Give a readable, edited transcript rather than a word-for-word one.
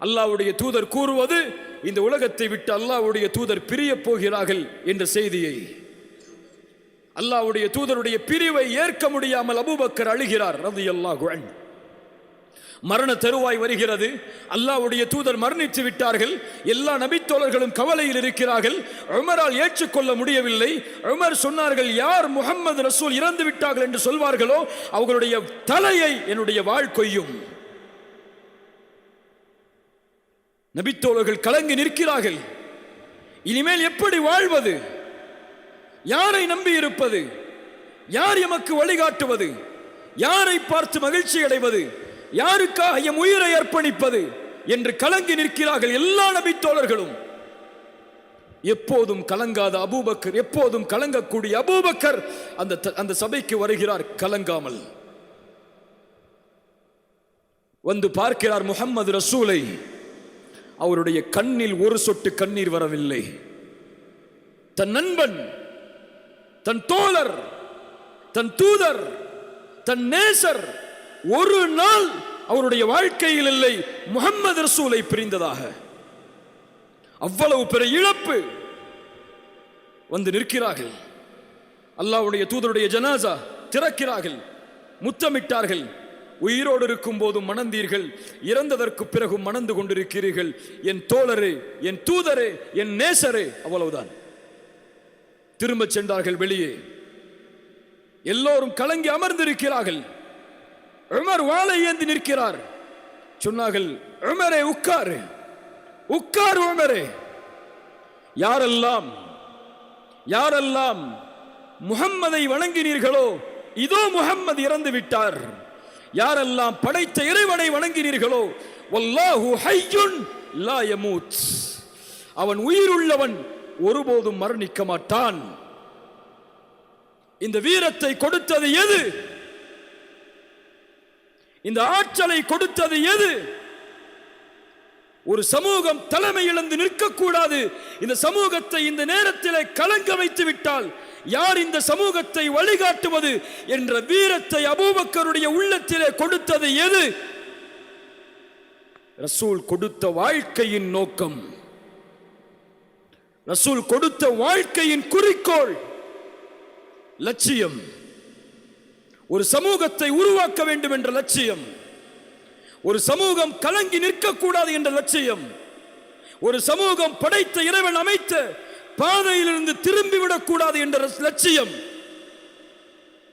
அல்லாஹ்வுடைய தூதர் கூறுவது, இந்த உலகத்தை விட்டு அல்லாஹ்வுடைய தூதர் பிரிய போகிறார்கள் என்ற செய்தியை. அல்லாஹ்வுடைய தூதருடைய பிரிவை ஏற்க முடியாமல் அபூபக்கர் அழுகிறார் ரலியல்லாஹு அன்ஹு. மரண தருவாய் வருகிறது. அல்லாஹ்வுடைய தூதர் மரணித்து விட்டார்கள். எல்லா நபித்தோழர்களும் கவலையில் இருக்கிறார்கள். உமரால் ஏற்றுக்கொள்ள முடியவில்லை. உமர் சொன்னார்கள், யார் முஹம்மது ரசூல் இறந்து விட்டார்கள் என்று சொல்வார்களோ அவர்களுடைய தலையை என்னுடைய வாள் கொய்யும். நபித்தோழர்கள் கலங்கி நிற்கிறார்கள். இனிமேல் எப்படி வாழ்வது? யாரை நம்பி இருப்பது? யார் எமக்கு வழிகாட்டுவது? யாரை பார்த்து மகிழ்ச்சி அடைவது? யாருக்காக எம் உயிரை அர்ப்பணிப்பது என்று கலங்கி நிற்கிறார்கள் எல்லா நபித்தோழர்களும். எப்போதும் கலங்காத அபூபக்கர், எப்போதும் கலங்கக்கூடிய அபூபக்கர் அந்த சபைக்கு வருகிறார் கலங்காமல். வந்து பார்க்கிறார் முஹம்மது ரசூலை. அவருடைய கண்ணில் ஒரு சொட்டு கண்ணீர் வரவில்லை. தன் நண்பன், தன் தோழர், தன் தூதர், தன் நேசர் ஒரு நாள் அவருடைய வாழ்க்கையில் இல்லை முஹம்மது ரசூலை பிரிந்ததாக. அவ்வளவு பெரிய இழப்பு. வந்து நிற்கிறார்கள். அல்லாஹ்வுடைய தூதருடைய ஜனாசா திறக்கிறார்கள். முத்தமிட்டார்கள். உயிரோடு இருக்கும் போதும் மணந்தீர்கள், இறந்ததற்கு பிறகும் மணந்து கொண்டிருக்கிறீர்கள். என் தோழரே, என் தூதரே, என் நேசரே. அவ்வளவுதான். திரும்ப சென்றார்கள் வெளியே. எல்லோரும் கலங்கி அமர்ந்திருக்கிறார்கள். உமர் வாளை ஏந்தி நிற்கிறார். சொன்னார்கள், உமரே உட்காரு, உட்காரு உமரே. யாரெல்லாம் முஹம்மதை வணங்கினீர்களோ இதோ முஹம்மது இறந்து விட்டார். யாரெல்லாம் படைத்த இறைவனை வணங்கினீர்களோ வல்லாஹு ஹய்யுன் லா யமூத், அவன் உயிருள்ளவன், ஒருபோதும் மரணிக்க மாட்டான். இந்த வீரத்தை கொடுத்தது எது? இந்த ஆற்றலை கொடுத்தது எது? ஒரு சமூகம் தலைமை இழந்து நிற்கக்கூடாது. இந்த சமூகத்தை இந்த நேரத்தில் கலங்க வைத்து விட்டால் யார் இந்த சமூகத்தை வழிகாட்டுவது என்ற வீரத்தை அபூபக்கருடைய உள்ளத்திலே கொடுத்தது எது? ரசூல் கொடுத்த வாழ்க்கையின் நோக்கம், ரசூல் கொடுத்த வாழ்க்கையின் குறிக்கோள், லட்சியம். ஒரு சமூகத்தை உருவாக்க வேண்டும் என்ற லட்சியம், ஒரு சமூகம் கலங்கி நிற்கக்கூடாது என்ற லட்சியம், ஒரு சமூகம் படைத்த இறைவன் அமைத்த பாதையிலிருந்து திரும்பிவிடக் கூடாது என்ற லட்சியம்.